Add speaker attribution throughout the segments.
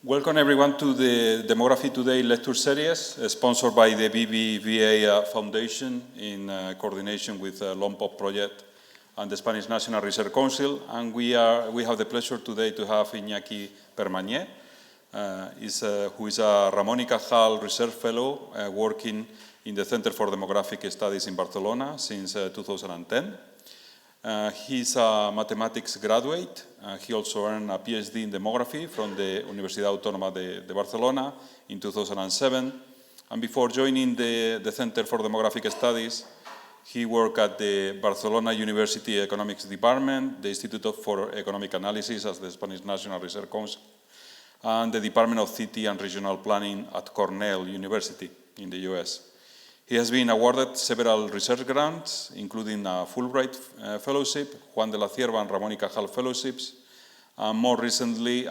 Speaker 1: Welcome everyone to the Demography Today lecture series, sponsored by the BBVA Foundation in coordination with LOMPOP project and the Spanish National Research Council. And we have the pleasure today to have Iñaki Permanyer, who is a Ramón y Cajal Research Fellow working in the Center for Demographic Studies in Barcelona since 2010. He's a mathematics graduate. He also earned a PhD in demography from the Universidad Autónoma de Barcelona in 2007. And before joining the Center for Demographic Studies, he worked at the Barcelona University Economics Department, the Institute for Economic Analysis as the Spanish National Research Council, and the Department of City and Regional Planning at Cornell University in the US. He has been awarded several research grants, including a Fulbright Fellowship, Juan de la Cierva and Ramón y Cajal Fellowships, and more recently,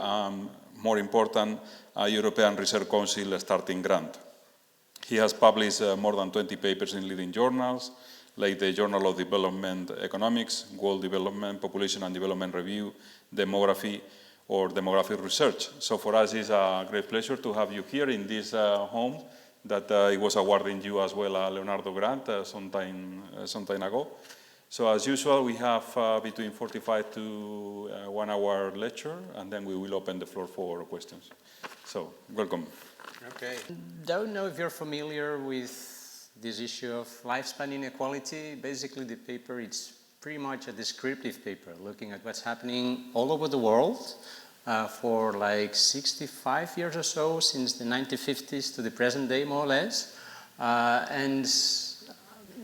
Speaker 1: more important, a European Research Council starting grant. He has published more than 20 papers in leading journals, like the Journal of Development Economics, World Development, Population and Development Review, Demography, or Demographic Research. So for us, it's a great pleasure to have you here in this home that it was awarding you as well a Leonardo grant some time ago. So as usual, we have between 45 to 1 hour lecture, and then we will open the floor for questions. So, welcome.
Speaker 2: Okay. Don't know if you're familiar with this issue of lifespan inequality. Basically, the paper, it's pretty much a descriptive paper, looking at what's happening all over the world for like 65 years or so, since the 1950s to the present day, more or less. And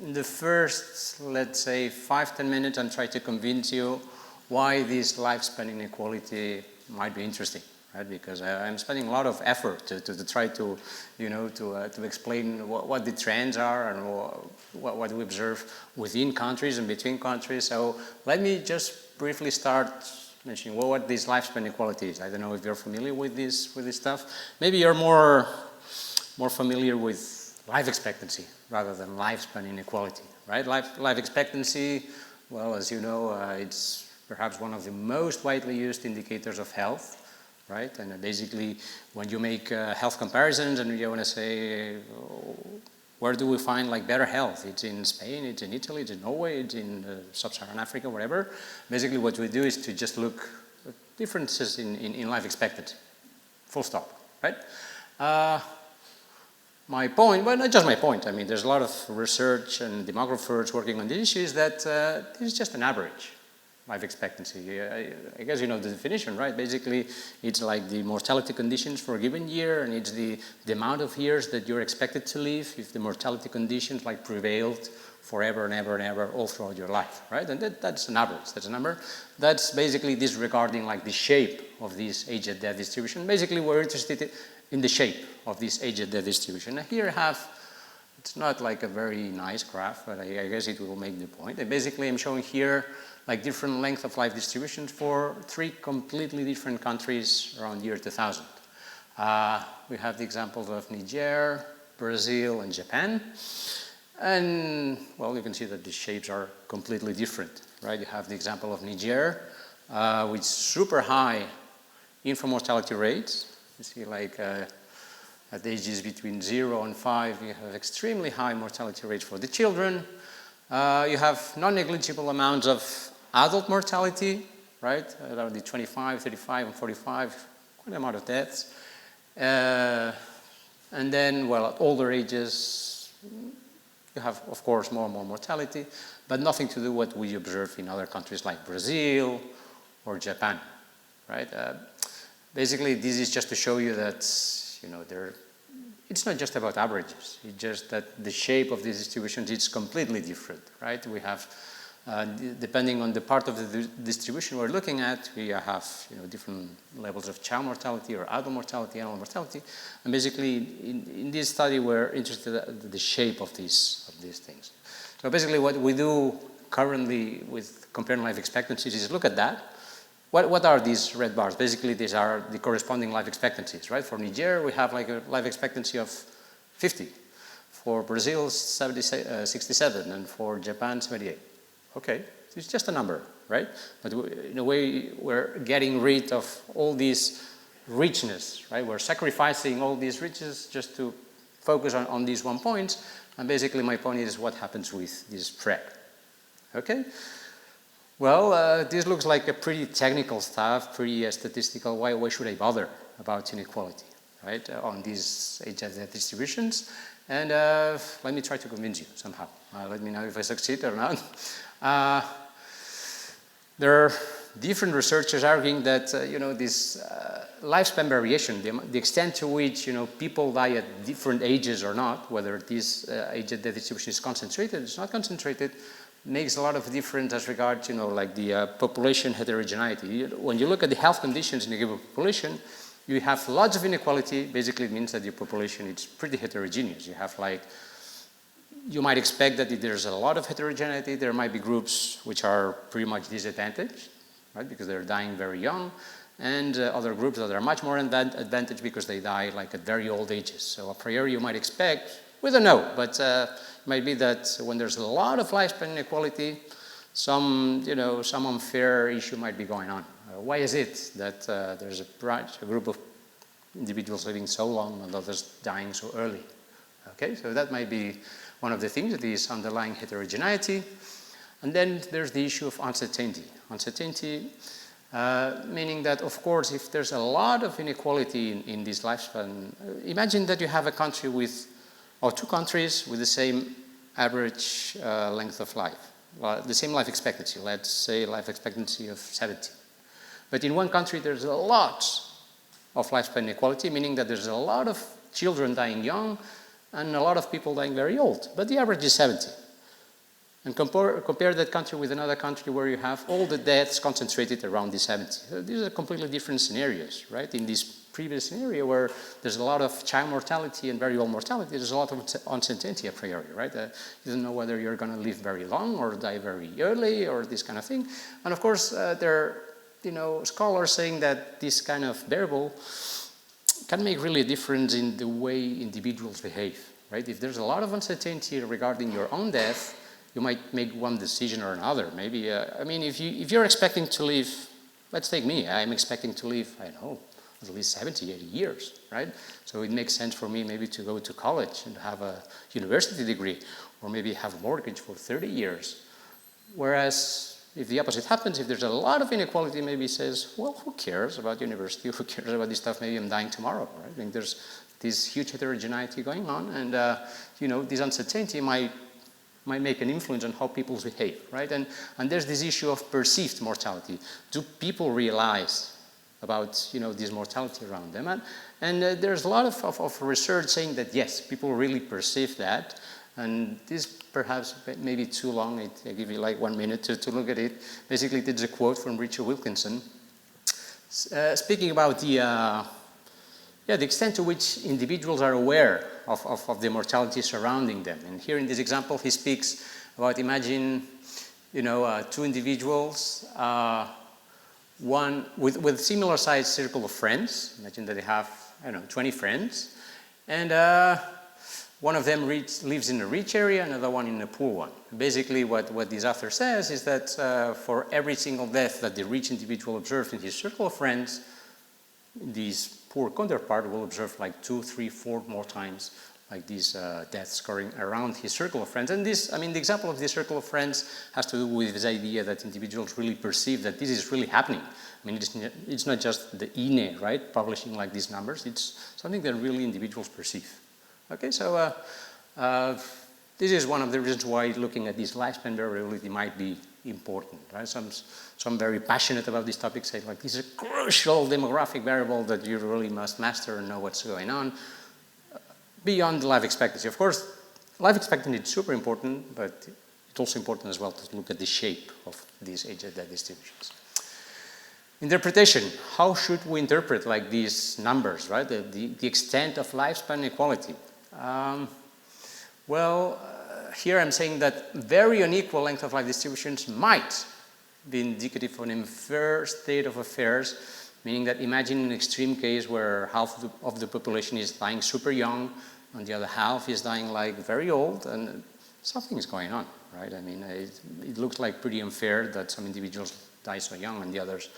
Speaker 2: in the first, let's say, 5-10 minutes, I'll try to convince you why this lifespan inequality might be interesting, right? Because I'm spending a lot of effort to try to, to explain what the trends are and what we observe within countries and between countries. So let me just briefly start mentioning what this lifespan inequality is. I don't know if you're familiar with this stuff. Maybe you're more familiar with life expectancy rather than lifespan inequality, right? Life expectancy, well, as you know, it's perhaps one of the most widely used indicators of health, right? And basically, when you make health comparisons and you want to say, where do we find like better health? It's in Spain, it's in Italy, it's in Norway, it's in sub-Saharan Africa, whatever. Basically, what we do is to just look at differences in life expectancy. Full stop, right? My point, well, not just my point. I mean, there's a lot of research and demographers working on the issue is that this is just an average life expectancy. I guess you know the definition, right? Basically, it's like the mortality conditions for a given year, and it's the amount of years that you're expected to live if the mortality conditions like prevailed forever and ever and ever all throughout your life, right? And that's an average, that's a number. That's basically disregarding like the shape of this age at death distribution. Basically, we're interested in the shape of this age at death distribution. And here I have, it's not like a very nice graph, but I guess it will make the point. And basically, I'm showing here like different length of life distributions for 3 completely different countries around year 2000. We have the examples of Niger, Brazil, and Japan. And, well, you can see that the shapes are completely different, right? You have the example of Niger with super high infant mortality rates. You see like at ages between 0 and 5, you have extremely high mortality rates for the children. You have non-negligible amounts of adult mortality, right? Around the 25, 35, and 45, quite a amount of deaths. And then, well, at older ages, you have, of course, more and more mortality, but nothing to do with what we observe in other countries like Brazil or Japan, right? Basically, this is just to show you that, it's not just about averages. It's just that the shape of these distributions is completely different, right? We have, depending on the part of the distribution we're looking at, we have different levels of child mortality or adult mortality, animal mortality. And basically, in this study, we're interested in the shape of these things. So basically, what we do currently with comparing life expectancies is look at that. What are these red bars? Basically, these are the corresponding life expectancies, right? For Niger, we have like a life expectancy of 50. For Brazil, 67, and for Japan, 78. Okay, it's just a number, right? But in a way, we're getting rid of all these richness, right? We're sacrificing all these riches just to focus on these one point, and basically my point is what happens with this spread, okay? Well, this looks like a pretty technical stuff, pretty statistical. Why should I bother about inequality, right, on these age-adjusted distributions? And let me try to convince you somehow. Let me know if I succeed or not. There are different researchers arguing that this lifespan variation, the extent to which people die at different ages or not, whether this age-adjusted distribution is concentrated, it's not concentrated, makes a lot of difference as regards like the population heterogeneity. When you look at the health conditions in a given population, you have lots of inequality. Basically, it means that your population is pretty heterogeneous. You have you might expect that if there's a lot of heterogeneity, there might be groups which are pretty much disadvantaged, right, because they're dying very young, and other groups that are much more advantaged because they die at very old ages. So a priori, you might expect, we don't know, but it might be that when there's a lot of lifespan inequality, some unfair issue might be going on. Why is it that there's a group of individuals living so long and others dying so early? Okay, so that might be one of the things, this underlying heterogeneity. And then there's the issue of uncertainty. Uncertainty meaning that, of course, if there's a lot of inequality in this lifespan, imagine that you have a country or two countries with the same average length of life, the same life expectancy, let's say life expectancy of 70. But in one country, there's a lot of lifespan inequality, meaning that there's a lot of children dying young and a lot of people dying very old, but the average is 70. And compare that country with another country where you have all the deaths concentrated around the 70. So these are completely different scenarios, right? In this previous scenario where there's a lot of child mortality and very old mortality, there's a lot of uncertainty a priori, right? You don't know whether you're going to live very long or die very early or this kind of thing. And of course, there are scholars saying that this kind of variable can make really a difference in the way individuals behave, right? If there's a lot of uncertainty regarding your own death, you might make one decision or another. Maybe, if you're expecting to live, let's take me, I'm expecting to live, I don't know, at least 70, 80 years, right? So it makes sense for me maybe to go to college and have a university degree, or maybe have a mortgage for 30 years. Whereas if the opposite happens, if there's a lot of inequality, maybe says, well, who cares about university? Who cares about this stuff? Maybe I'm dying tomorrow, right? There's this huge heterogeneity going on, and this uncertainty might make an influence on how people behave, right? And there's this issue of perceived mortality. Do people realize about this mortality around them? And there's a lot of research saying that yes, people really perceive that. And this perhaps may be too long. I give you 1 minute to look at it. Basically, it's a quote from Richard Wilkinson speaking about the extent to which individuals are aware of the mortality surrounding them. And here in this example, he speaks about, imagine, two individuals, one with similar sized circle of friends. Imagine that they have, 20 friends. And one of them lives in a rich area, another one in a poor one. Basically, what this author says is that for every single death that the rich individual observed in his circle of friends, this poor counterpart will observe 2, 3, 4 more times these deaths occurring around his circle of friends. And this, the example of this circle of friends has to do with this idea that individuals really perceive that this is really happening. It's not just the INE, right, publishing these numbers. It's something that really individuals perceive. Okay, so this is one of the reasons why looking at this lifespan variability might be important, right? Some very passionate about this topic say this is a crucial demographic variable that you really must master and know what's going on beyond life expectancy. Of course, life expectancy is super important, but it's also important as well to look at the shape of these age-adjusted distributions. Interpretation. How should we interpret these numbers, right? The extent of lifespan inequality. Here I'm saying that very unequal length of life distributions might be indicative of an unfair state of affairs, meaning that imagine an extreme case where half of the population is dying super young, and the other half is dying very old, and something is going on, right? It looks pretty unfair that some individuals die so young and the others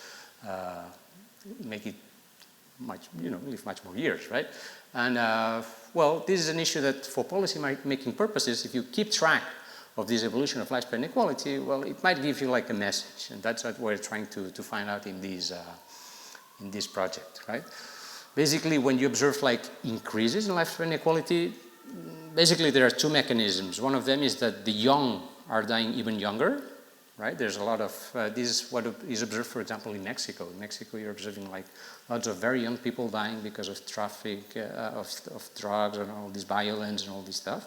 Speaker 2: make it live much more years, right? And well, this is an issue that for policy making purposes, if you keep track of this evolution of lifespan inequality, well, it might give you like a message, and that's what we're trying to find out in this project, right? Basically, when you observe like increases in lifespan inequality, basically there are two mechanisms. One of them is that the young are dying even younger, right? There's a lot of, this is what is observed, for example, in Mexico. In Mexico, you're observing like lots of very young people dying because of traffic, of drugs and all this violence and all this stuff.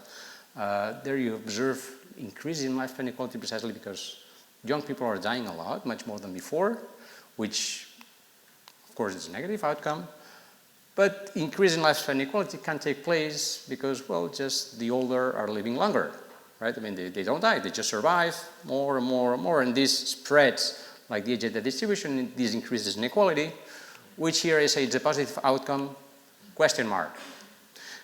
Speaker 2: There you observe increase in lifespan inequality precisely because young people are dying a lot, much more than before, which of course is a negative outcome. But increase in lifespan inequality can take place because, well, just the older are living longer, right? I mean, they don't die, they just survive more and more and more, and this spreads like the age data distribution, this increases inequality, which here I say it's a positive outcome, question mark.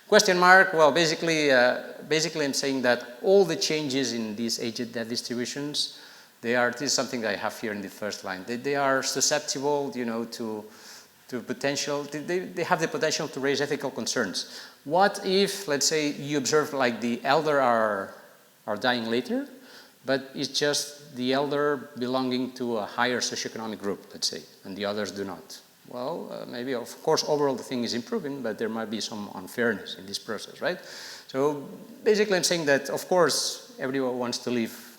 Speaker 2: Question mark, well, basically I'm saying that all the changes in these age data distributions, this is something that I have here in the first line, they are susceptible, to potential, they have the potential to raise ethical concerns. What if, let's say, you observe like the elder are dying later, but it's just the elder belonging to a higher socioeconomic group, let's say, and the others do not? Well, maybe, of course, overall the thing is improving, but there might be some unfairness in this process, right? So basically I'm saying that, of course, everyone wants to live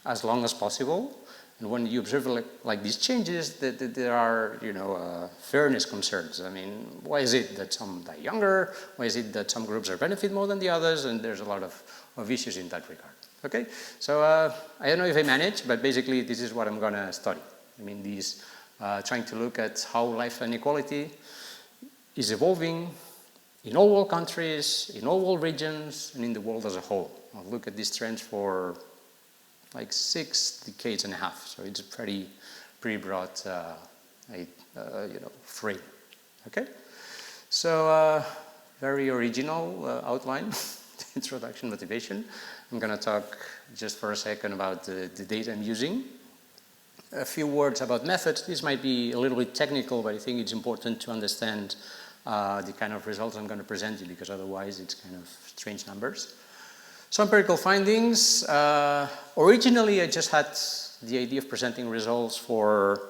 Speaker 2: as long as possible, and when you observe like these changes, there are, fairness concerns. I mean, why is it that some die younger? Why is it that some groups are benefit more than the others? And there's a lot of issues in that regard. Okay, so I don't know if I manage, but basically this is what I'm going to study. I mean, trying to look at how life inequality is evolving in all world countries, in all world regions, and in the world as a whole. I'll look at these trends for like 6 decades and a half. So it's a pretty broad, frame. Okay, so very original outline, introduction, motivation. I'm going to talk just for a second about the data I'm using. A few words about methods. This might be a little bit technical, but I think it's important to understand the kind of results I'm going to present you, because otherwise it's kind of strange numbers. Some empirical findings. Originally, I just had the idea of presenting results for,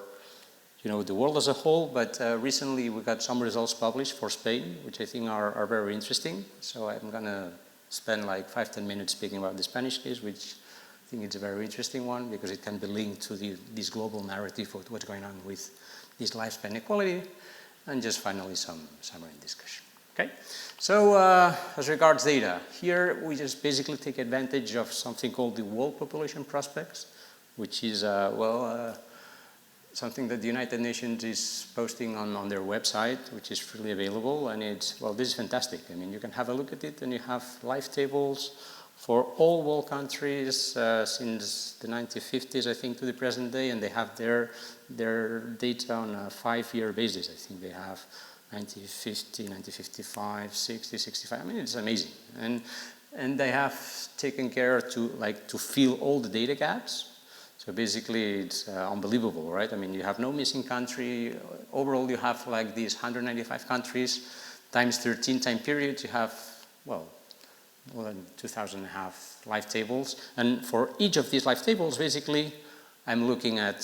Speaker 2: the world as a whole, but recently we got some results published for Spain, which I think are very interesting. So I'm going to spend like 5-10 minutes speaking about the Spanish case, which I think it's a very interesting one because it can be linked to this global narrative of what's going on with this lifespan inequality, and just finally some summary discussion. Okay, so as regards data, here we just basically take advantage of something called the World Population Prospects, which is, something that the United Nations is posting on their website, which is freely available, and this is fantastic. I mean, you can have a look at it, and you have life tables for all world countries since the 1950s, I think, to the present day, and they have their data on a 5-year basis. I think they have 1950, 1955, 60, 65. I mean, it's amazing. And they have taken care to fill all the data gaps. So basically, it's unbelievable, right? I mean, you have no missing country. Overall, you have like these 195 countries times 13 time periods. You have, more than 2,000 life tables. And for each of these life tables, basically, I'm looking at,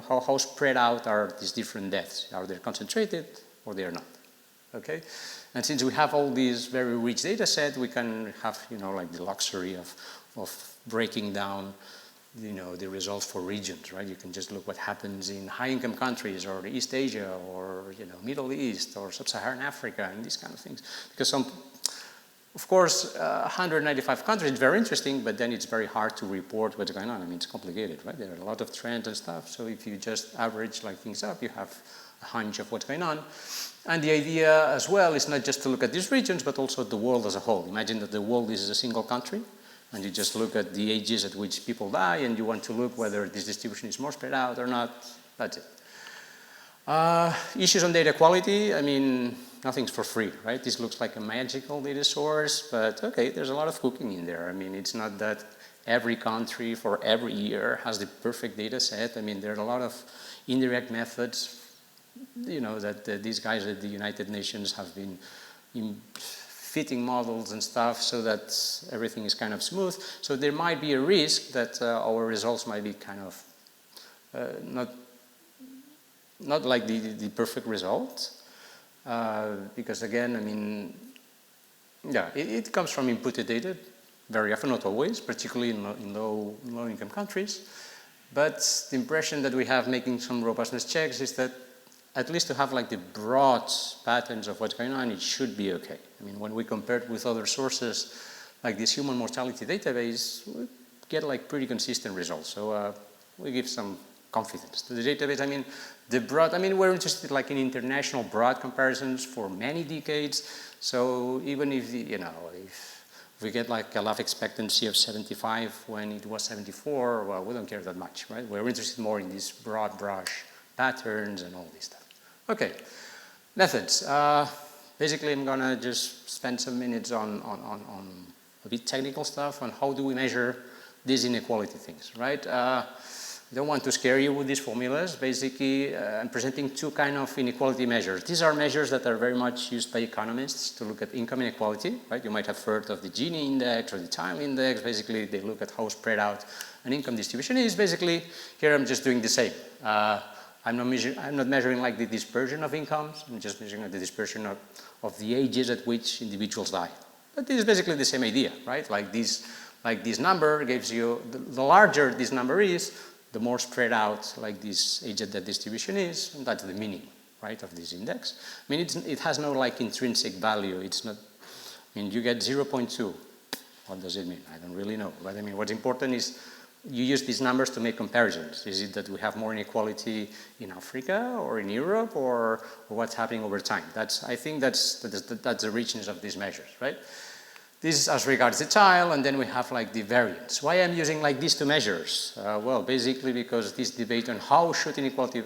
Speaker 2: how spread out are these different deaths. Are they concentrated or they are not? Okay? And since we have all these very rich data set, we can have, like the luxury of breaking down, the results for regions, right? You can just look what happens in high-income countries or East Asia or, Middle East or Sub-Saharan Africa and these kind of things. Because of course, 195 countries is very interesting, but then it's very hard to report what's going on. I mean, it's complicated, right? There are a lot of trends and stuff. So if you just average things up, you have a hunch of what's going on. And the idea as well is not just to look at these regions, but also the world as a whole. Imagine that the world is a single country, and you just look at the ages at which people die, and you want to look whether this distribution is more spread out or not. That's it. Issues on data quality. I mean, nothing's for free, right? This looks like a magical data source, but okay, there's a lot of cooking in there. I mean, it's not that every country for every year has the perfect data set. I mean, there are a lot of indirect methods you know, that these guys at the United Nations have been fitting models and stuff so that everything is kind of smooth. So there might be a risk that our results might be kind of not like the perfect result. Because again, I mean, yeah, it comes from inputted data, very often, not always, particularly in low-income countries. But the impression that we have making some robustness checks is that at least to have like the broad patterns of what's going on, it should be okay. I mean, when we compare it with other sources, like this human mortality database, we get like pretty consistent results. So we give some confidence to the database. I mean, we're interested like in international broad comparisons for many decades. So even if, if we get like a life expectancy of 75 when it was 74, well, we don't care that much, right? We're interested more in these broad brush patterns and all this stuff. Okay, methods. Basically, I'm gonna just spend some minutes on a bit technical stuff on how do we measure these inequality things, right? I don't want to scare you with these formulas. Basically, I'm presenting two kind of inequality measures. These are measures that are very much used by economists to look at income inequality, right? You might have heard of the Gini index or the time index. Basically, they look at how spread out an income distribution is. Basically, here I'm just doing the same. I'm not measuring like the dispersion of incomes. I'm just measuring the dispersion of the ages at which individuals die. But this is basically the same idea, right? Like this number gives you, the larger this number is, the more spread out like this age at that distribution is, and that's the meaning, right, of this index. I mean, it has no like intrinsic value. It's not, I mean, you get 0.2. What does it mean? I don't really know. But I mean, what's important is you use these numbers to make comparisons. Is it that we have more inequality in Africa or in Europe or what's happening over time? I think that's the richness of these measures, right? This is as regards the child, and then we have like the variance. Why I'm using like these two measures? Well, basically because this debate on how should inequality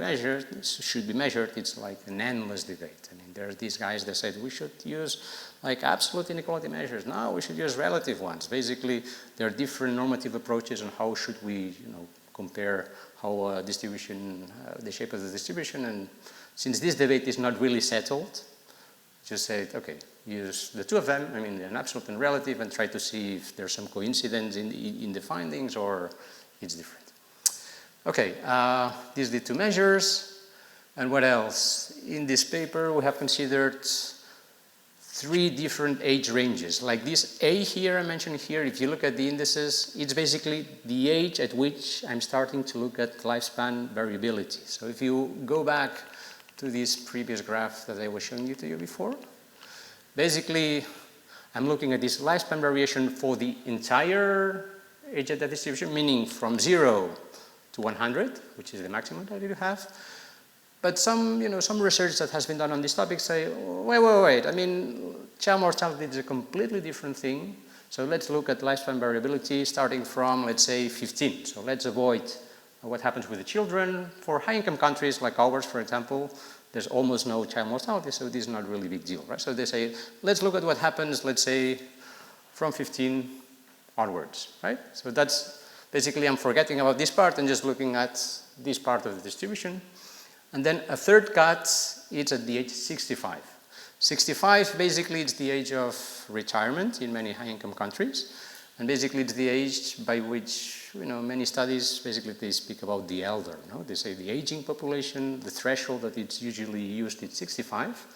Speaker 2: should be measured, it's like an endless debate. I mean, there are these guys that said we should use like absolute inequality measures. No, we should use relative ones. Basically, there are different normative approaches on how should we, compare how distribution, the shape of the distribution. And since this debate is not really settled, just say, okay, use the two of them, I mean, an absolute and relative, and try to see if there's some coincidence in the findings or it's different. Okay, these are the two measures. And what else? In this paper, we have considered 3 different age ranges. Like this A here, I mentioned here, if you look at the indices, it's basically the age at which I'm starting to look at lifespan variability. So if you go back to this previous graph that I was showing you before, basically, I'm looking at this lifespan variation for the entire age at that distribution, meaning from 0 to 100, which is the maximum that you have. But some research that has been done on this topic say, wait, I mean, child mortality is a completely different thing. So let's look at lifespan variability starting from, let's say, 15. So let's avoid what happens with the children. For high-income countries like ours, for example, there's almost no child mortality, so this is not really a big deal, right? So they say, let's look at what happens, let's say, from 15 onwards, right? So that's basically, I'm forgetting about this part and just looking at this part of the distribution. And then a third cut, it's at the age 65. 65, basically, it's the age of retirement in many high-income countries. And basically, it's the age by which, many studies, basically, they speak about the elder. They say the aging population, the threshold that it's usually used is 65.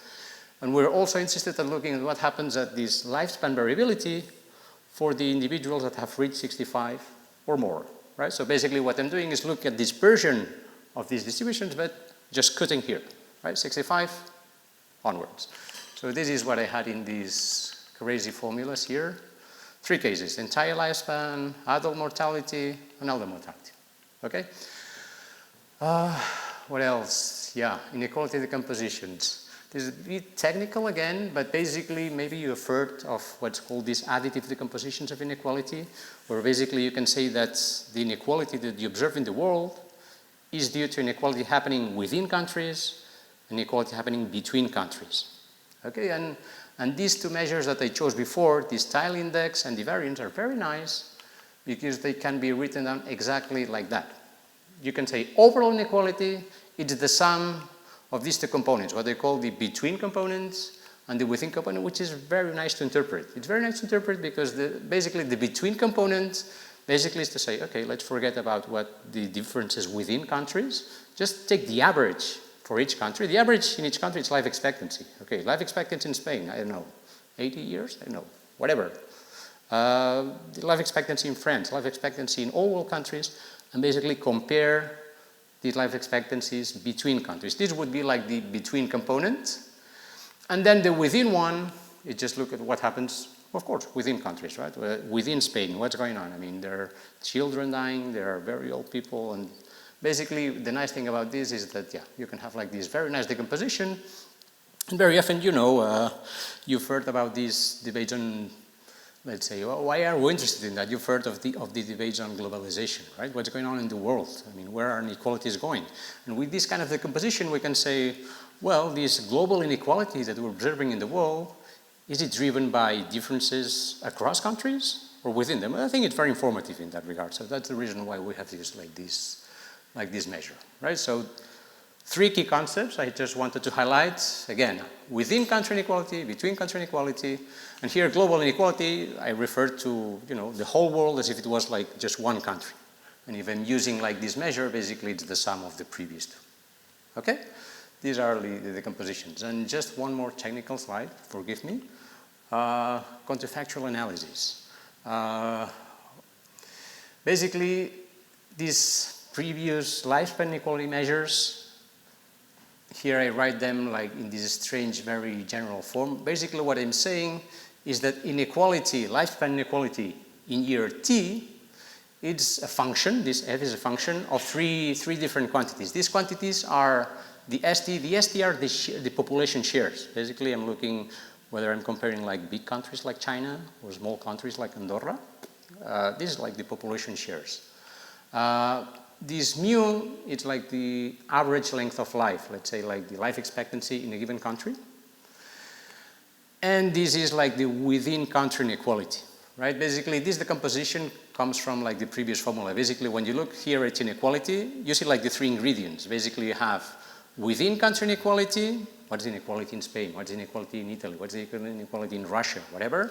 Speaker 2: And we're also interested in looking at what happens at this lifespan variability for the individuals that have reached 65 or more, right? So basically, what I'm doing is look at dispersion of these distributions, but just cutting here, right? 65 onwards. So this is what I had in these crazy formulas here. 3 cases: entire lifespan, adult mortality, and elder mortality. Okay? What else? Yeah, inequality decompositions. This is a bit technical again, but basically maybe you have heard of what's called these additive decompositions of inequality, where basically you can say that the inequality that you observe in the world is due to inequality happening within countries, inequality happening between countries. Okay, and these 2 measures that I chose before, the style index and the variance, are very nice because they can be written down exactly like that. You can say overall inequality, it's the sum of these two components, what they call the between components and the within component, which is very nice to interpret. It's very nice to interpret because basically the between component basically is to say, okay, let's forget about what the differences within countries. Just take the average for each country. The average in each country is life expectancy. Okay, life expectancy in Spain, I don't know, 80 years? I don't know, whatever. The life expectancy in France, life expectancy in all world countries, and basically compare these life expectancies between countries. This would be like the between component. And then the within one, you just look at what happens, of course, within countries, right? Within Spain, what's going on? I mean, there are children dying, there are very old people, and basically the nice thing about this is that, yeah, you can have like this very nice decomposition. And very often, you know, you've heard about these debates on, let's say, well, why are we interested in that? You've heard of the debates on globalization, right? What's going on in the world? I mean, where are inequalities going? And with this kind of decomposition, we can say, well, this global inequality that we're observing in the world, is it driven by differences across countries or within them? I think it's very informative in that regard. So that's the reason why we have used like this measure, right? So 3 key concepts I just wanted to highlight. Again, within country inequality, between country inequality, and here global inequality, I refer to, you know, the whole world as if it was like just one country. And even using like this measure, basically it's the sum of the previous 2. Okay? These are the compositions. And just one more technical slide, forgive me. Contractual analysis. Basically, these previous lifespan inequality measures, here I write them like in this strange, very general form. Basically what I'm saying is that inequality, lifespan inequality in year T, it's a function, this F is a function of three different quantities. These quantities are the ST are the population shares. Basically, I'm looking whether I'm comparing like big countries like China or small countries like Andorra. This is like the population shares. This mu, it's like the average length of life, let's say like the life expectancy in a given country. And this is like the within country inequality, right? Basically, this decomposition comes from like the previous formula. Basically, when you look here at inequality, you see like the 3 ingredients. Basically, you have within country inequality, what's inequality in Spain, what's inequality in Italy, what's inequality in Russia, whatever.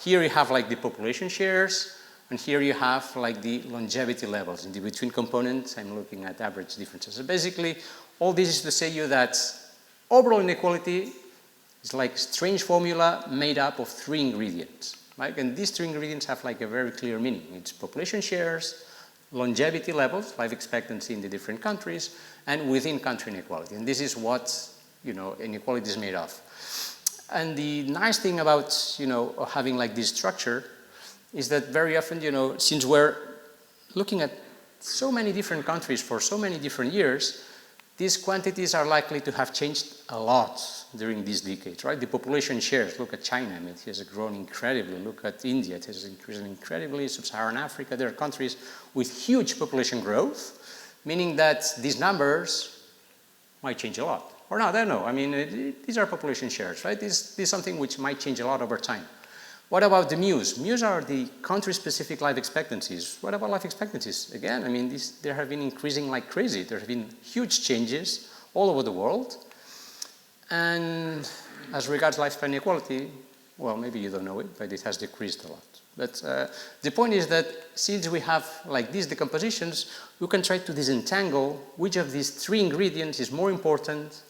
Speaker 2: Here you have like the population shares, and here you have like the longevity levels. In the between components, I'm looking at average differences. So basically, all this is to say you that overall inequality is like a strange formula made up of 3 ingredients. Right? And these 3 ingredients have like a very clear meaning. It's population shares, longevity levels, life expectancy in the different countries, and within country inequality. And this is what, you know, inequality is made of. And the nice thing about, you know, having like this structure is that very often, you know, since we're looking at so many different countries for so many different years, these quantities are likely to have changed a lot during these decades, right? The population shares, look at China, I mean, it has grown incredibly. Look at India, it has increased incredibly. Sub-Saharan Africa, there are countries with huge population growth, meaning that these numbers might change a lot. Or not, I don't know. I mean, these are population shares, right? This is something which might change a lot over time. What about the mus? Mus are the country-specific life expectancies. What about life expectancies? Again, I mean, there have been increasing like crazy. There have been huge changes all over the world. And as regards lifespan inequality, well, maybe you don't know it, but it has decreased a lot. But the point is that since we have like these decompositions, we can try to disentangle which of these 3 ingredients is more important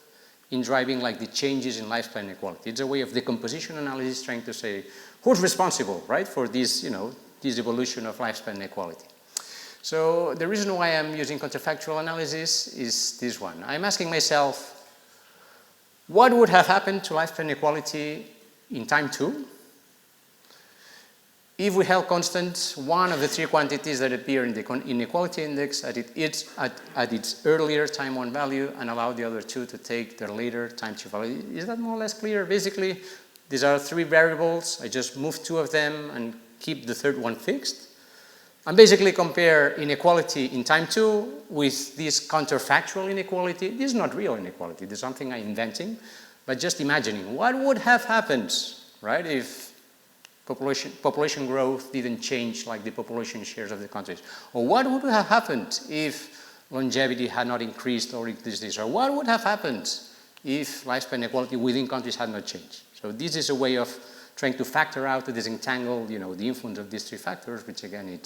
Speaker 2: in driving like the changes in lifespan inequality. It's a way of decomposition analysis trying to say who's responsible, right, for this, you know, this evolution of lifespan inequality. So the reason why I'm using counterfactual analysis is this one. I'm asking myself, what would have happened to lifespan inequality in time 2 if we held constant one of the 3 quantities that appear in the inequality index at its earlier time 1 value and allow the other 2 to take their later time 2 value? Is that more or less clear? Basically, these are 3 variables. I just move 2 of them and keep the 3rd one fixed. And basically compare inequality in time 2 with this counterfactual inequality. This is not real inequality. This is something I'm inventing, but just imagining what would have happened, right, if population growth didn't change like the population shares of the countries. Or what would have happened if longevity had not increased or decreased, or what would have happened if lifespan inequality within countries had not changed. So this is a way of trying to factor out, to disentangle, the influence of these three factors, which again, I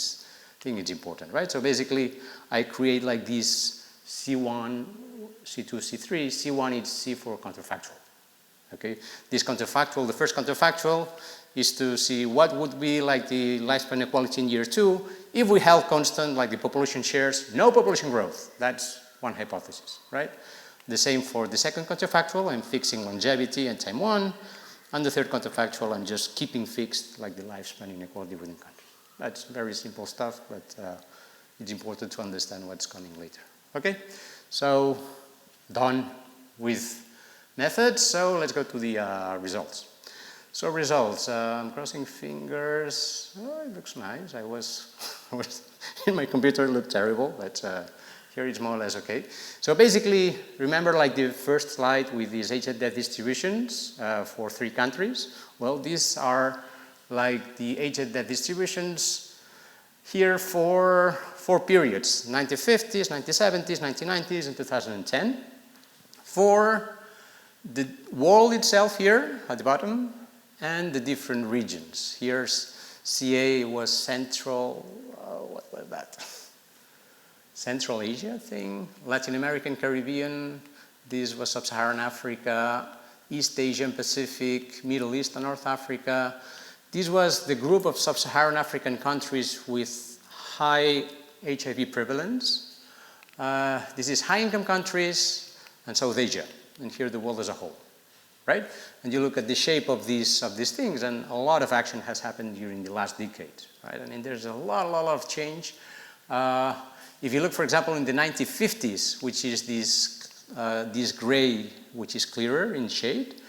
Speaker 2: think it's important, right? So basically, I create like these C1, C2, C3. C1 is C for counterfactual. Okay, this counterfactual, the first counterfactual is to see what would be like the lifespan inequality in year 2 if we held constant like the population shares, no population growth. That's one hypothesis, right? The same for the second counterfactual, I'm fixing longevity and time 1. And the third counterfactual, I'm just keeping fixed like the lifespan inequality within countries. That's very simple stuff, but it's important to understand what's coming later. Okay, so done with methods, so let's go to the results. So results, I'm crossing fingers. Oh, it looks nice. I was in my computer, it looked terrible, but here it's more or less okay. So basically, remember like the first slide with these age at death distributions for 3 countries? Well, these are like the age at death distributions here for 4 periods, 1950s, 1970s, 1990s, and 2010. For the world itself here at the bottom, and the different regions. Here's CA was Central, what was that? Central Asia thing, Latin American, Caribbean, this was Sub-Saharan Africa, East Asian Pacific, Middle East and North Africa. This was the group of Sub-Saharan African countries with high HIV prevalence. This is high income countries and South Asia, and here the world as a whole, right? And you look at the shape of these things, and a lot of action has happened during the last decade, right? I mean, there's a lot of change. If you look, for example, in the 1950s, which is this gray, which is clearer in shade,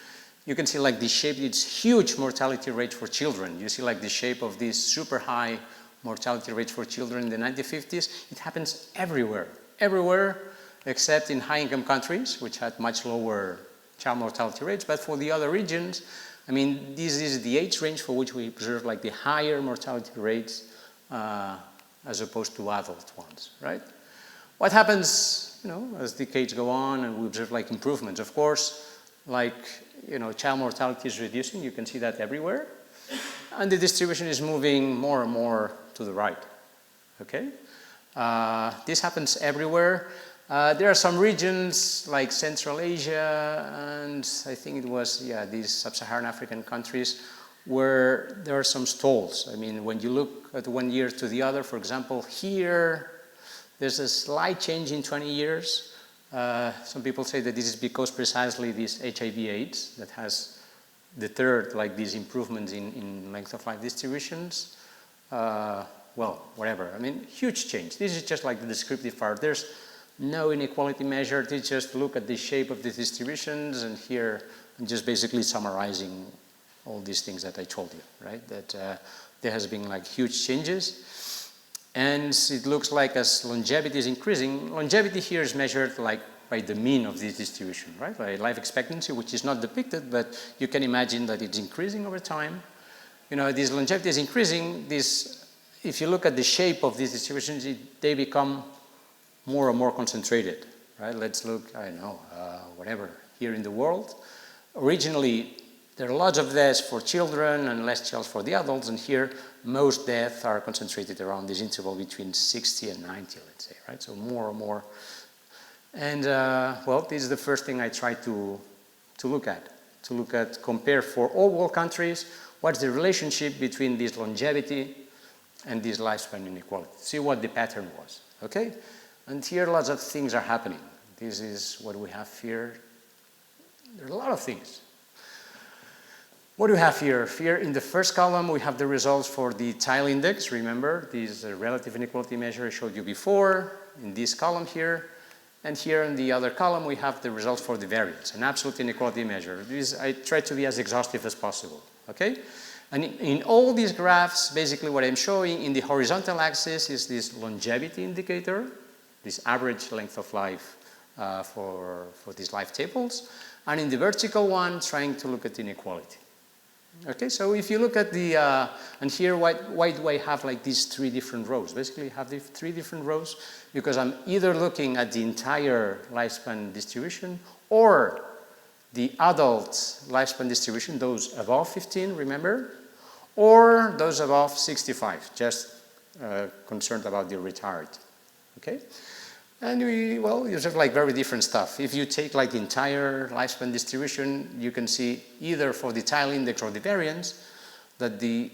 Speaker 2: you can see like the shape, it's huge mortality rate for children. You see like the shape of this super high mortality rate for children in the 1950s. It happens everywhere, except in high-income countries, which had much lower child mortality rates. But for the other regions, I mean, this is the age range for which we observe like the higher mortality rates as opposed to adult ones, right? What happens, as decades go on and we observe like improvements? Of course, like, child mortality is reducing. You can see that everywhere. And the distribution is moving more and more to the right, okay? This happens everywhere. There are some regions like Central Asia and I think it was, these Sub-Saharan African countries where there are some stalls. I mean, when you look at 1 year to the other, for example, here, there's a slight change in 20 years. Some people say that this is because precisely this HIV/AIDS that has deterred like these improvements in length of life distributions. Well, whatever. I mean, huge change. This is just like the descriptive part. There's no inequality measure. They just look at the shape of the distributions, and here I'm just basically summarizing all these things that I told you, right? That there has been like huge changes. And it looks like as longevity is increasing, longevity here is measured like by the mean of this distribution, right? By life expectancy, which is not depicted, but you can imagine that it's increasing over time. This longevity is increasing. If you look at the shape of these distributions, they become more and more concentrated, right? Let's look, I don't know, whatever, here in the world. Originally, there are lots of deaths for children and less deaths for the adults, and here most deaths are concentrated around this interval between 60 and 90, let's say, right? So more and more. And well, this is the first thing I try to look at, compare for all world countries, what's the relationship between this longevity and this lifespan inequality. See what the pattern was, okay? And here lots of things are happening. This is what we have here. There are a lot of things. What do we have here? Here in the first column, we have the results for the tile index. Remember, this relative inequality measure I showed you before in this column here. And here in the other column, we have the results for the variance, an absolute inequality measure. I try to be as exhaustive as possible, okay? And in all these graphs, basically what I'm showing in the horizontal axis is this longevity indicator, this average length of life for these life tables. And in the vertical one, trying to look at inequality. Okay, so if you look at the, and here why do I have like these three different rows? Basically I have the three different rows because I'm either looking at the entire lifespan distribution or the adult lifespan distribution, those above 15, remember? Or those above 65, just concerned about the retired, okay? And you have like very different stuff. If you take like the entire lifespan distribution, you can see either for the tile index or the variance that the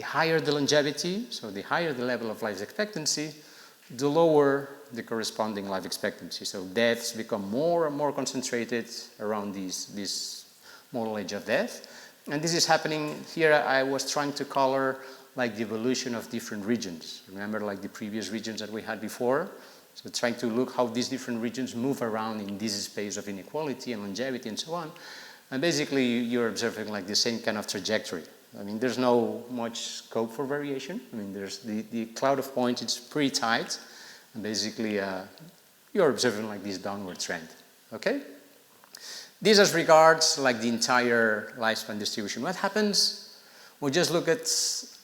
Speaker 2: higher the longevity, so the higher the level of life expectancy, the lower the corresponding life expectancy. So deaths become more and more concentrated around this model age of death. And this is happening here. I was trying to color like the evolution of different regions. Remember like the previous regions that we had before? So trying to look how these different regions move around in this space of inequality and longevity and so on. And basically you're observing like the same kind of trajectory. I mean, there's no much scope for variation. I mean, there's the cloud of points, it's pretty tight. And basically you're observing like this downward trend, okay? This as regards like the entire lifespan distribution. What happens? We just look at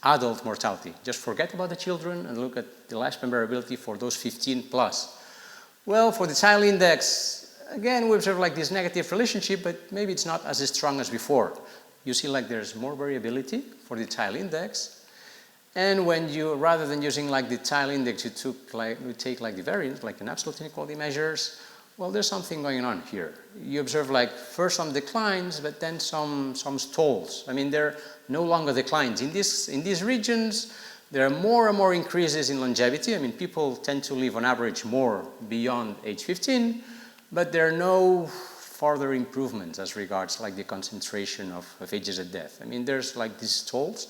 Speaker 2: adult mortality. Just forget about the children and look at the lifespan variability for those 15 plus. Well, for the tile index, again, we observe like this negative relationship, but maybe it's not as strong as before. You see like there's more variability for the tile index. And when you, rather than using like the tile index, you take like the variance, like an absolute inequality measures, well, there's something going on here. You observe like first some declines, but then some stalls. I mean, they're no longer declines. In these regions, there are more and more increases in longevity. I mean, people tend to live on average more beyond age 15, but there are no further improvements as regards like the concentration of ages at death. I mean, there's like these stalls.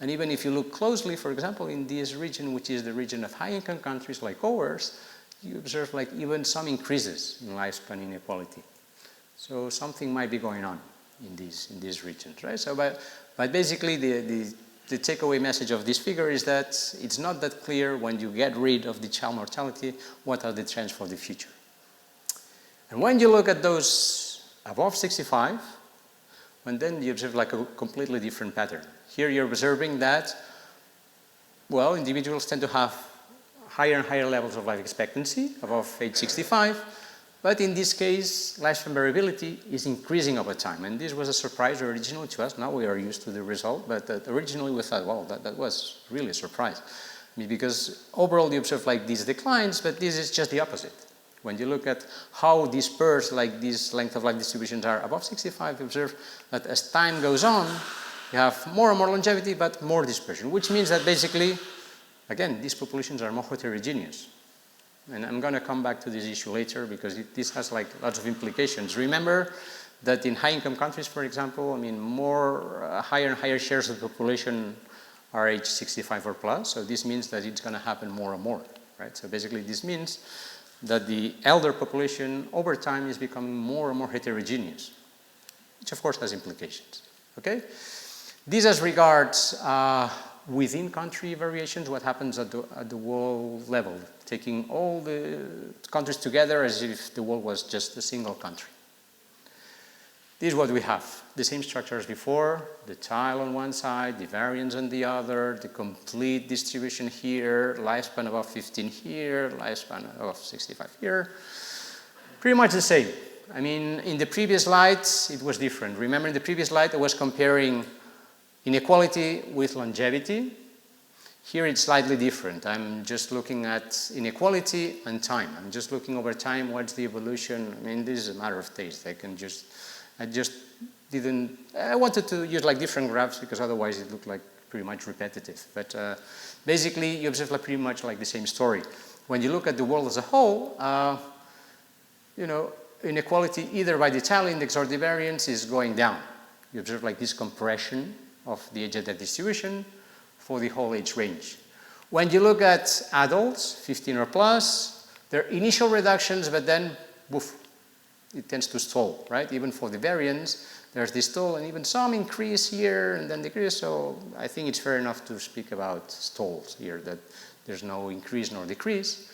Speaker 2: And even if you look closely, for example, in this region, which is the region of high-income countries like ours, you observe like even some increases in lifespan inequality. So something might be going on in these regions, right? So, but basically the takeaway message of this figure is that it's not that clear when you get rid of the child mortality, what are the trends for the future. And when you look at those above 65, and then you observe like a completely different pattern. Here you're observing that, well, individuals tend to have higher and higher levels of life expectancy above age 65, but in this case, lifespan variability is increasing over time. And this was a surprise originally to us. Now we are used to the result, but originally we thought, well, that was really a surprise. I mean, because overall you observe like these declines, but this is just the opposite. When you look at how dispersed like these length of life distributions are above 65, you observe that as time goes on, you have more and more longevity, but more dispersion, which means that basically, again, these populations are more heterogeneous. And I'm going to come back to this issue later because this has like lots of implications. Remember that in high-income countries, for example, I mean, higher and higher shares of the population are age 65 or plus. So this means that it's going to happen more and more, right? So basically this means that the elder population over time is becoming more and more heterogeneous, which of course has implications, okay? These as regards within country variations, what happens at the world level, taking all the countries together as if the world was just a single country. This is what we have. The same structure as before, the tile on one side, the variance on the other, the complete distribution here, lifespan above 15 here, lifespan above 65 here. Pretty much the same. I mean, in the previous slides, it was different. Remember in the previous slide, I was comparing inequality with longevity. Here it's slightly different. I'm just looking at inequality and time. I'm just looking over time, what's the evolution. I mean, this is a matter of taste. I wanted to use like different graphs because otherwise it looked like pretty much repetitive. But basically you observe like pretty much like the same story. When you look at the world as a whole, inequality either by the tile index or the variance is going down. You observe like this compression of the age of the distribution for the whole age range. When you look at adults, 15 or plus, there are initial reductions, but then woof, it tends to stall, right? Even for the variance, there's this stall and even some increase here and then decrease. So I think it's fair enough to speak about stalls here, that there's no increase nor decrease.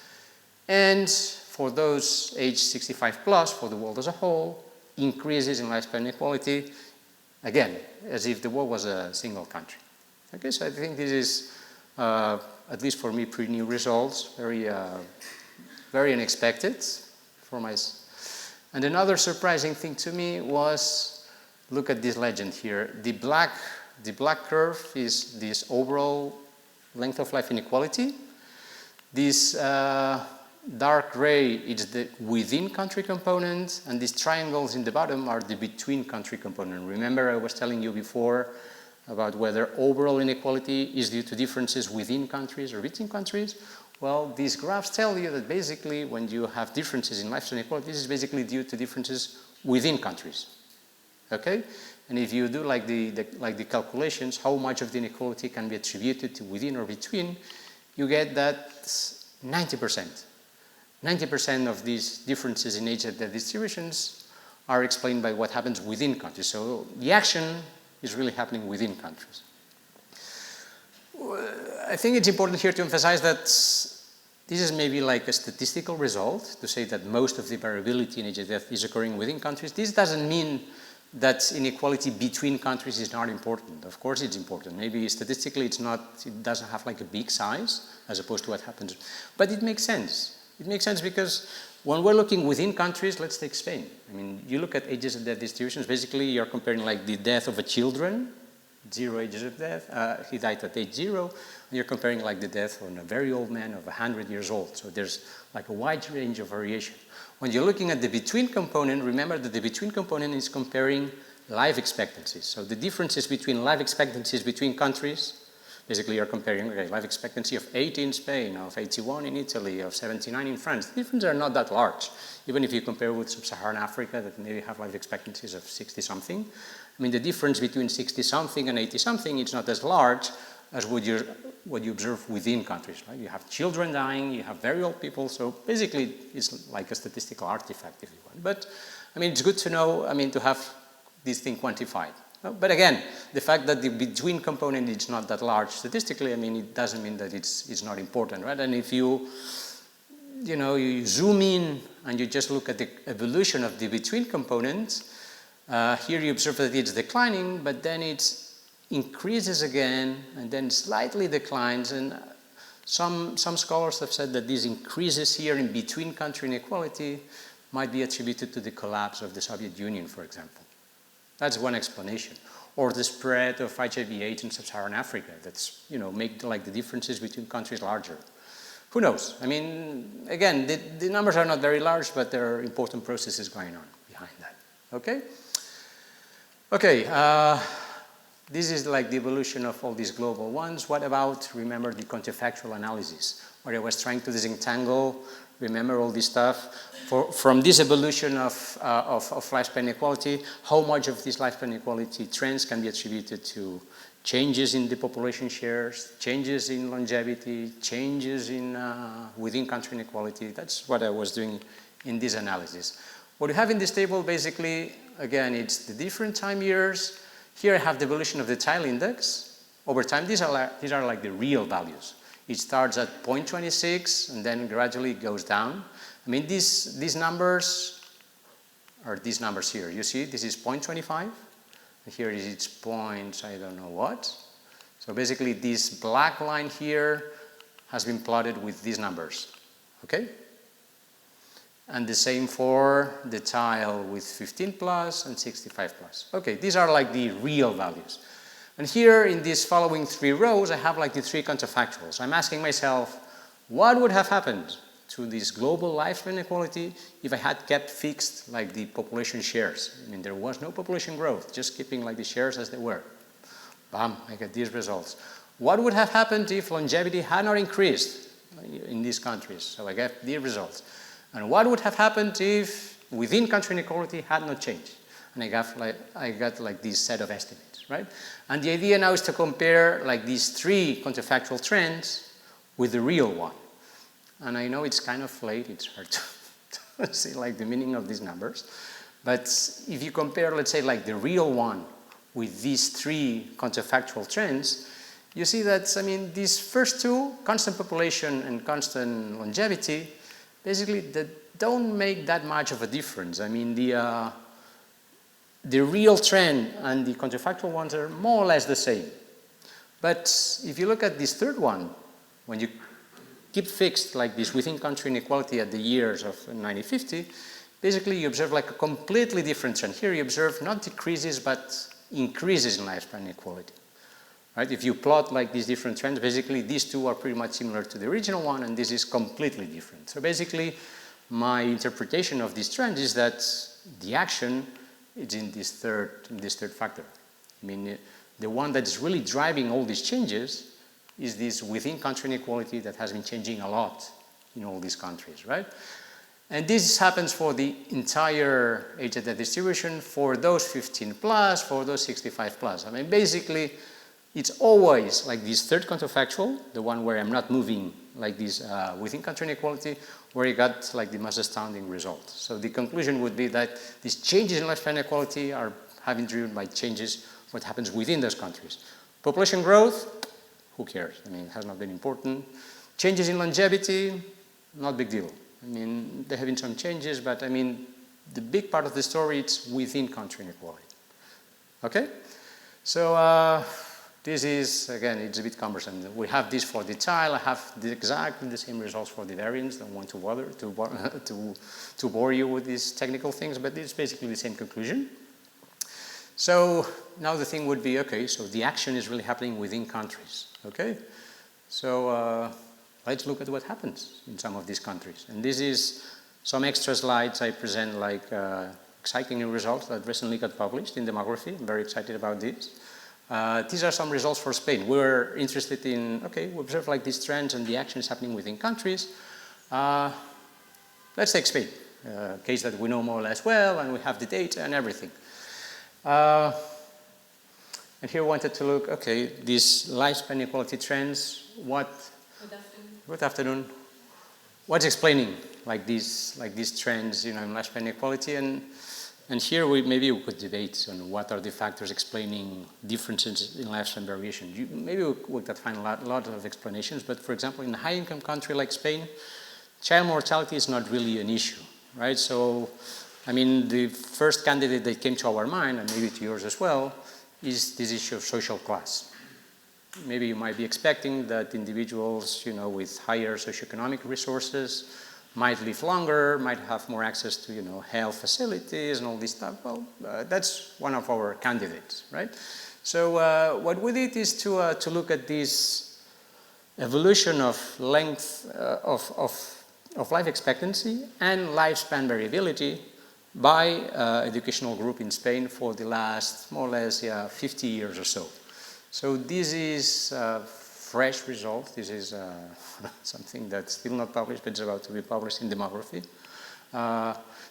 Speaker 2: And for those age 65 plus, for the world as a whole, increases in lifespan inequality, Again, as if the world was a single country. Okay, so I think this is, at least for me, pretty new results, very, very unexpected for my. And another surprising thing to me was, look at this legend here. The black curve is this overall length of life inequality. This dark gray is the within country component, and these triangles in the bottom are the between country component. Remember, I was telling you before about whether overall inequality is due to differences within countries or between countries. Well, these graphs tell you that basically when you have differences in lifestyle inequality, this is basically due to differences within countries. Okay? And if you do like the calculations, how much of the inequality can be attributed to within or between, you get that 90%. 90% of these differences in age and death distributions are explained by what happens within countries. So the action is really happening within countries. I think it's important here to emphasize that this is maybe like a statistical result to say that most of the variability in age and death is occurring within countries. This doesn't mean that inequality between countries is not important. Of course it's important. Maybe statistically it doesn't have like a big size as opposed to what happens. But it makes sense. It makes sense because when we're looking within countries, let's take Spain. I mean, you look at ages of death distributions, basically you're comparing like the death of a children, 0 ages of death, he died at age 0, and you're comparing like the death of a very old man of 100 years old. So there's like a wide range of variation. When you're looking at the between component, remember that the between component is comparing life expectancies. So the differences between life expectancies between countries, basically you're comparing life expectancy of 80 in Spain, of 81 in Italy, of 79 in France. The differences are not that large. Even if you compare with sub-Saharan Africa that maybe have life expectancies of 60-something, I mean the difference between 60-something and 80-something is not as large as what you observe within countries, right? You have children dying, you have very old people, so basically it's like a statistical artifact if you want. But I mean it's good to know, I mean to have this thing quantified. But again, the fact that the between component is not that large statistically, I mean, it doesn't mean that it's not important, right? And if you zoom in and you just look at the evolution of the between component, here you observe that it's declining, but then it increases again and then slightly declines. And some scholars have said that these increases here in between country inequality might be attributed to the collapse of the Soviet Union, for example. That's one explanation. Or the spread of HIV/AIDS in sub-Saharan Africa. That's, make like the differences between countries larger. Who knows? I mean, again, the numbers are not very large, but there are important processes going on behind that. Okay? Okay, this is like the evolution of all these global ones. What about, remember, the counterfactual analysis, where I was trying to disentangle, remember all this stuff, from this evolution of lifespan inequality, how much of these lifespan inequality trends can be attributed to changes in the population shares, changes in longevity, changes in within country inequality. That's what I was doing in this analysis. What you have in this table, basically, again, it's the different time years. Here I have the evolution of the tile index. Over time, these are like the real values. It starts at 0.26 and then gradually goes down. I mean, these numbers are these numbers here. You see, this is 0.25. And here is its point, I don't know what. So basically, this black line here has been plotted with these numbers. Okay? And the same for the tile with 15 plus and 65 plus. Okay, these are like the real values. And here in these following 3 rows, I have like the 3 counterfactuals. I'm asking myself, what would have happened to this global lifespan inequality if I had kept fixed like the population shares? I mean, there was no population growth, just keeping like the shares as they were. Bam, I get these results. What would have happened if longevity had not increased in these countries? So I get these results. And what would have happened if within country inequality had not changed? And I got like this set of estimates, right? And the idea now is to compare like these 3 counterfactual trends with the real one. And I know it's kind of late, it's hard to see like the meaning of these numbers. But if you compare, let's say, like the real one with these 3 counterfactual trends, you see that, I mean, these first 2, constant population and constant longevity, basically, they don't make that much of a difference. I mean, the real trend and the counterfactual ones are more or less the same. But if you look at this third one, when you keep fixed like this within country inequality at the years of 1950, basically you observe like a completely different trend. Here you observe not decreases but increases in lifespan inequality. Right? If you plot like these different trends, basically these two are pretty much similar to the original one, and this is completely different. So basically, my interpretation of this trend is that the action is in this third factor. I mean, the one that is really driving all these changes is this within country inequality that has been changing a lot in all these countries, right? And this happens for the entire age at distribution, for those 15 plus, for those 65 plus. I mean, basically, it's always like this third counterfactual, the one where I'm not moving like this within country inequality, where you got like the most astounding result. So the conclusion would be that these changes in lifespan inequality are having driven by changes what happens within those countries. Population growth, who cares? I mean, it has not been important. Changes in longevity, not big deal. I mean, there have been some changes, but I mean, the big part of the story is within country inequality. Okay? So this is, again, it's a bit cumbersome. We have this for the tile. I have exactly the same results for the variance. Don't want to bother to bore you with these technical things, but it's basically the same conclusion. So now the thing would be, okay, so the action is really happening within countries, okay? So let's look at what happens in some of these countries. And this is some extra slides I present, like exciting new results that recently got published in Demography. I'm very excited about this. These are some results for Spain. We're interested in, okay, we observe like these trends and the action is happening within countries. Let's take Spain, a case that we know more or less well, and we have the data and everything. And here we wanted to look, okay, these lifespan inequality trends, what?
Speaker 3: Good afternoon.
Speaker 2: Good afternoon. What's explaining like these trends, you know, in lifespan inequality? And here maybe we could debate on what are the factors explaining differences in lifespan variation. Maybe we could find a lot of explanations, but for example, in a high-income country like Spain, child mortality is not really an issue, right? So, I mean, the first candidate that came to our mind, and maybe to yours as well, is this issue of social class. Maybe you might be expecting that individuals, you know, with higher socioeconomic resources might live longer, might have more access to, you know, health facilities and all this stuff. Well, that's one of our candidates, right? So what we did is to look at this evolution of length of life expectancy and lifespan variability by educational group in Spain for the last more or less 50 years or so. So this is fresh result. This is something that's still not published, but it's about to be published in Demography.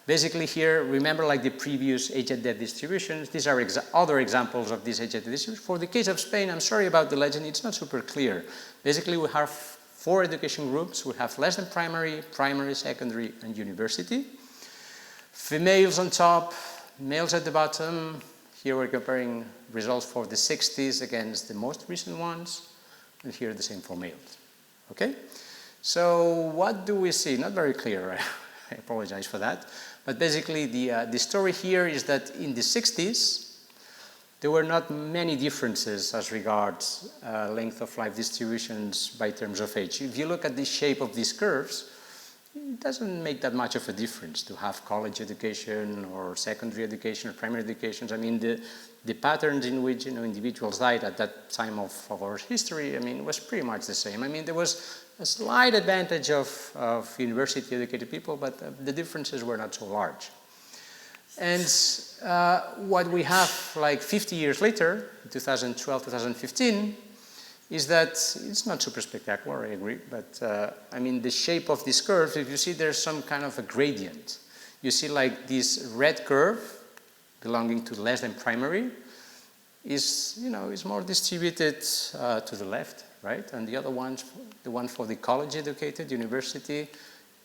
Speaker 2: Basically here, remember like the previous age at death distributions, these are other examples of this age at death distribution. For the case of Spain, I'm sorry about the legend, it's not super clear. Basically we have 4 education groups. We have less than primary, primary, secondary, and university. Females on top, males at the bottom. Here we're comparing results for the 60s against the most recent ones. And here the same for males, okay? So what do we see? Not very clear, right? I apologize for that. But basically the story here is that in the 60s, there were not many differences as regards length of life distributions by terms of age. If you look at the shape of these curves, it doesn't make that much of a difference to have college education or secondary education or primary education. I mean, the patterns in which, you know, individuals died at that time of our history, I mean, was pretty much the same. I mean, there was a slight advantage of university-educated people, but the differences were not so large. And what we have like 50 years later, 2012, 2015, is that it's not super spectacular, I agree, but I mean, the shape of this curve, if you see there's some kind of a gradient. You see like this red curve belonging to less than primary is, you know, is more distributed to the left, right? And the other one, the one for the college educated, university,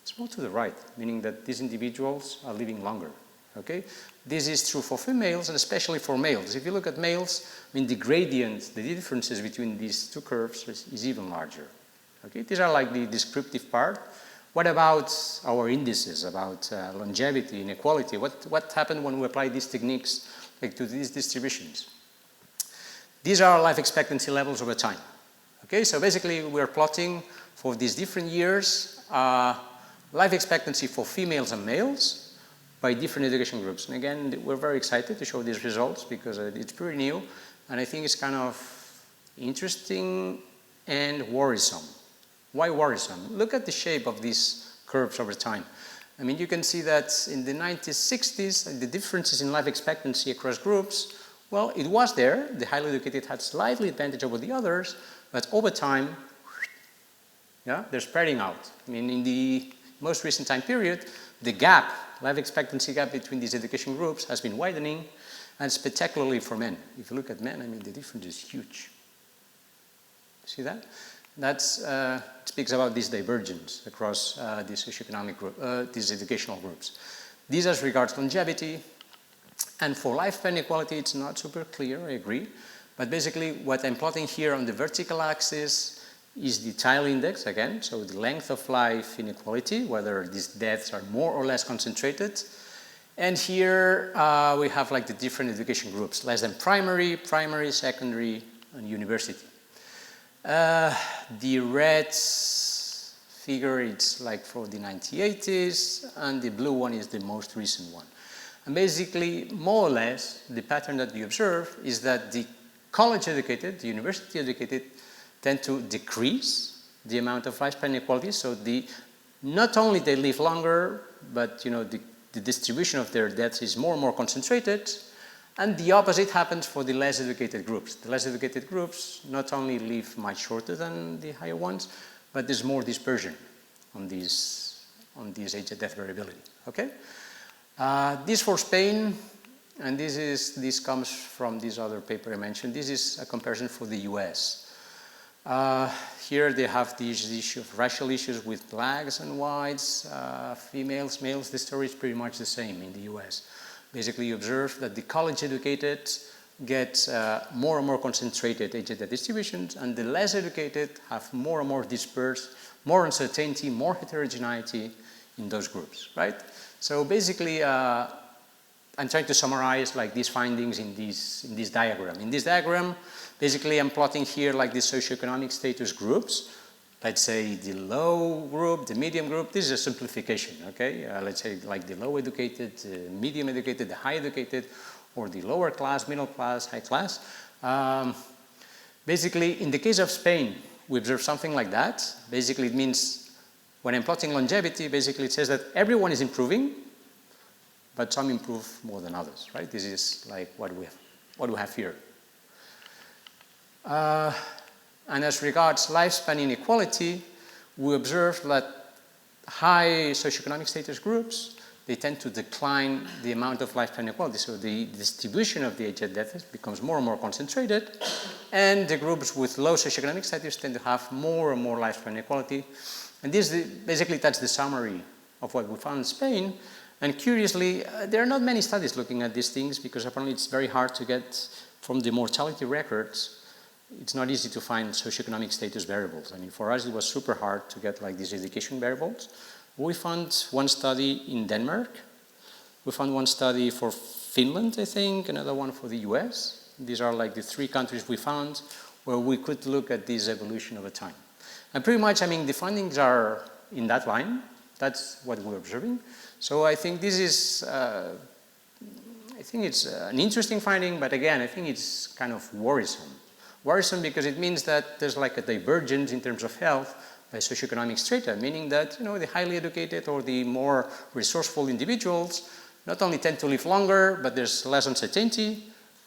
Speaker 2: it's more to the right, meaning that these individuals are living longer, okay? This is true for females and especially for males. If you look at males, I mean, the gradient, the differences between these two curves is even larger. Okay, these are like the descriptive part. What about our indices, about longevity, inequality? What happened when we apply these techniques like to these distributions. These are life expectancy levels over time. Okay, so basically we're plotting for these different years life expectancy for females and males by different education groups. And again, we're very excited to show these results because it's pretty new, and I think it's kind of interesting and worrisome. Why worrisome? Look at the shape of these curves over time. I mean, you can see that in the 1960s, the differences in life expectancy across groups, well, it was there. The highly educated had slightly advantage over the others, but over time, yeah, they're spreading out. I mean, in the most recent time period, the gap, life expectancy gap between these education groups has been widening, and spectacularly for men. If you look at men, I mean, the difference is huge. See that? That's speaks about this divergence across these socioeconomic group, these educational groups. These as regards longevity, and for lifespan equality, it's not super clear, I agree. But basically, what I'm plotting here on the vertical axis is the tile index, again, so the length of life inequality, whether these deaths are more or less concentrated. And here we have like the different education groups, less than primary, secondary, and university. The red figure, it's like for the 1980s, and the blue one is the most recent one. And basically, more or less, the pattern that we observe is that the college educated, the university educated, tend to decrease the amount of lifespan inequality. So not only they live longer, but the distribution of their deaths is more and more concentrated. And the opposite happens for the less educated groups. The less educated groups not only live much shorter than the higher ones, but there's more dispersion on these age and death variability. Okay? This for Spain, and this comes from this other paper I mentioned. This is a comparison for the US. Here they have this issue of racial issues with blacks and whites, females, males. The story is pretty much the same in the US. Basically, you observe that the college-educated get more and more concentrated age and death distributions, and the less educated have more and more dispersed, more uncertainty, more heterogeneity in those groups, right? So basically, I'm trying to summarize like these findings in this diagram. In this diagram, basically, I'm plotting here like the socioeconomic status groups. Let's say the low group, the medium group. This is a simplification, okay? Let's say like the low educated, medium educated, the high educated, or the lower class, middle class, high class. Basically, in the case of Spain, we observe something like that. Basically, it means when I'm plotting longevity, basically it says that everyone is improving, but some improve more than others, right? This is like what we have here. And as regards lifespan inequality, we observe that high socioeconomic status groups, they tend to decline the amount of lifespan inequality. So the distribution of the age at death becomes more and more concentrated, and the groups with low socioeconomic status tend to have more and more lifespan inequality. And basically that's the summary of what we found in Spain. And curiously, there are not many studies looking at these things because apparently it's very hard to get from the mortality records. It's not easy to find socioeconomic status variables. I mean, for us, it was super hard to get like these education variables. We found one study in Denmark. We found one study for Finland, I think, another one for the US. These are like the 3 countries we found where we could look at this evolution over time. And pretty much, I mean, the findings are in that line. That's what we're observing. So I think this is, I think it's an interesting finding, but again, I think it's kind of worrisome. Worrisome because it means that there's like a divergence in terms of health by socioeconomic strata, meaning that the highly educated or the more resourceful individuals not only tend to live longer, but there's less uncertainty,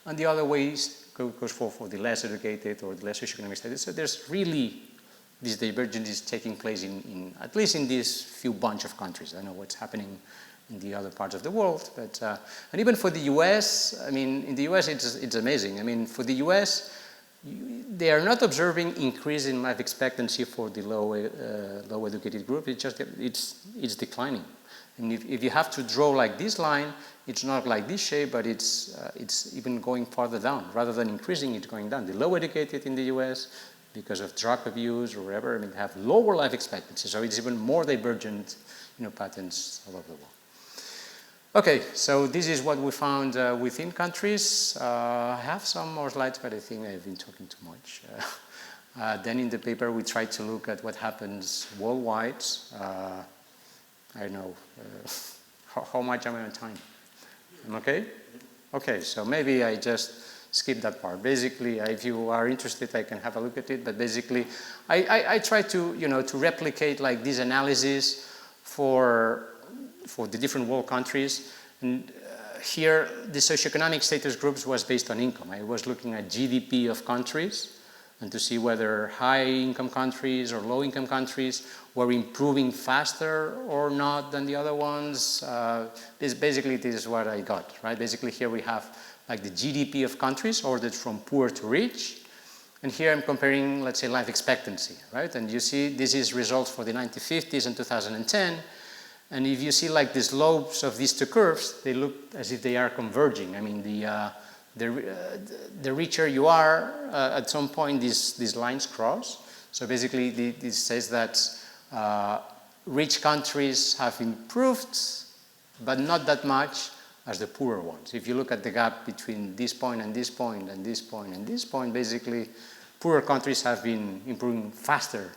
Speaker 2: and the other ways goes for the less educated or the less socioeconomic status. So there's really this divergence is taking place in at least in these few bunch of countries. I don't know what's happening in the other parts of the world, but and even for the US, I mean, in the US it's amazing. I mean, for the US, they are not observing increase in life expectancy for the low educated group. It's just it's declining. And if you have to draw like this line, it's not like this shape, but it's even going farther down. Rather than increasing, it's going down. The low educated in the US, because of drug abuse or whatever, I mean, have lower life expectancy. So it's even more divergent, patterns all over the world. Okay, so this is what we found within countries. I have some more slides, but I think I've been talking too much. Then in the paper, we tried to look at what happens worldwide. I don't know, how much am I on time? I'm okay? Okay, so maybe I just skip that part. Basically, if you are interested, I can have a look at it. But basically, I try to, to replicate like this analysis for the different world countries. And here, the socioeconomic status groups was based on income. I was looking at GDP of countries and to see whether high-income countries or low-income countries were improving faster or not than the other ones. This is what I got, right? Basically, here we have like the GDP of countries ordered from poor to rich. And here I'm comparing, let's say, life expectancy, right? And you see this is results for the 1950s and 2010. And if you see like the slopes of these two curves, they look as if they are converging. I mean, the richer you are, at some point these lines cross. So basically, this says that rich countries have improved, but not that much as the poorer ones. If you look at the gap between this point and this point and this point and this point, basically, poorer countries have been improving faster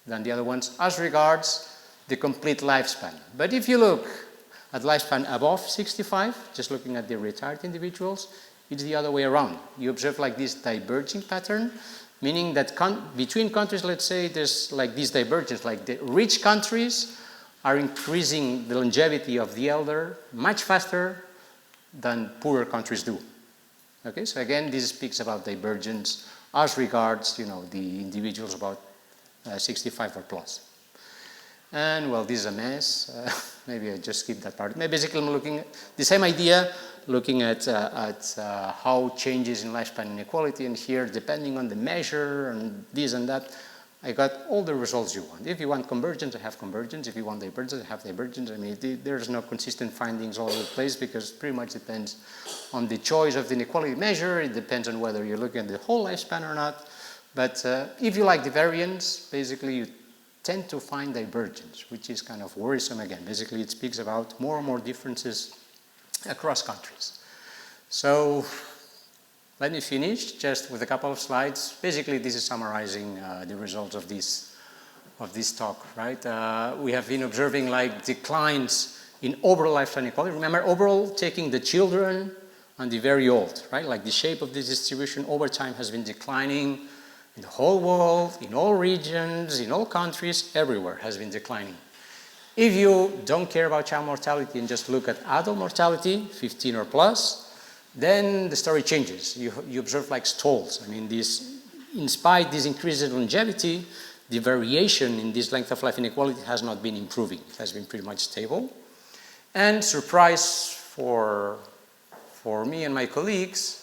Speaker 2: than the other ones as regards the complete lifespan. But if you look at lifespan above 65, just looking at the retired individuals, it's the other way around. You observe like this diverging pattern, meaning that between countries, let's say, there's like this divergence, like the rich countries are increasing the longevity of the elder much faster than poorer countries do. Okay, so again, this speaks about divergence as regards, the individuals about 65 or plus. And well, this is a mess. Maybe I just skip that part. Basically, I'm looking at the same idea, looking at how changes in lifespan inequality. And here, depending on the measure and this and that, I got all the results you want. If you want convergence, I have convergence. If you want divergence, I have divergence. I mean, there's no consistent findings all over the place because it pretty much depends on the choice of the inequality measure. It depends on whether you're looking at the whole lifespan or not. But if you like the variance, basically you tend to find divergence, which is kind of worrisome again. Basically, it speaks about more and more differences across countries. So let me finish just with a couple of slides. Basically, this is summarizing the results of this talk, right? We have been observing like declines in overall lifespan inequality. Remember, overall taking the children and the very old, right? Like the shape of this distribution over time has been declining in the whole world, in all regions, in all countries, everywhere has been declining. If you don't care about child mortality and just look at adult mortality, 15 or plus, then the story changes. You observe like stalls. I mean, in spite this increase in longevity, the variation in this length of life inequality has not been improving. It has been pretty much stable. And surprise for me and my colleagues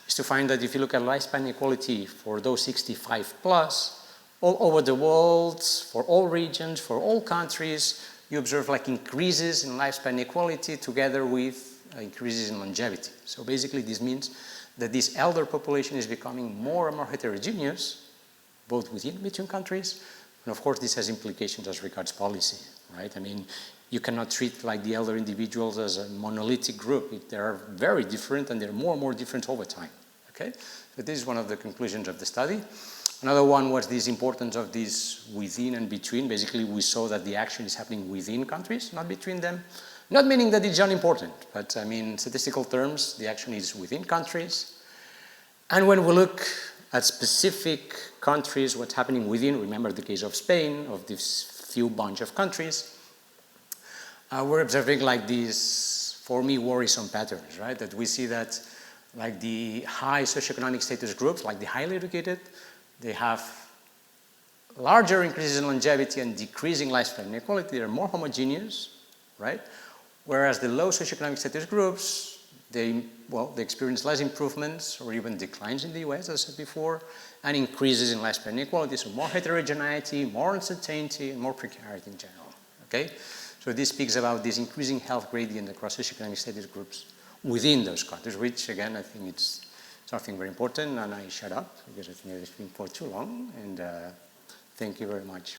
Speaker 2: is to find that if you look at lifespan inequality for those 65 plus, all over the world, for all regions, for all countries, you observe like increases in lifespan inequality together with increases in longevity. So basically this means that this elder population is becoming more and more heterogeneous, both within and between countries. And of course this has implications as regards policy, right? I mean, you cannot treat like the elder individuals as a monolithic group. They are very different and they're more and more different over time, okay? So this is one of the conclusions of the study. Another one was this importance of this within and between. Basically, we saw that the action is happening within countries, not between them. Not meaning that it's unimportant, but I mean, in statistical terms, the action is within countries. And when we look at specific countries, what's happening within, remember the case of Spain, of this few bunch of countries, we're observing like these, for me, worrisome patterns, right? That we see that like the high socioeconomic status groups, like the highly educated, they have larger increases in longevity and decreasing lifespan inequality. They're more homogeneous, right? Whereas the low socioeconomic status groups, they experience less improvements or even declines in the US, as I said before, and increases in lifespan inequality, so more heterogeneity, more uncertainty, and more precarity in general, okay? So this speaks about this increasing health gradient across socioeconomic status groups within those countries, which again, I think it's something very important, and I shut up because I think it's been for too long, and thank you very much.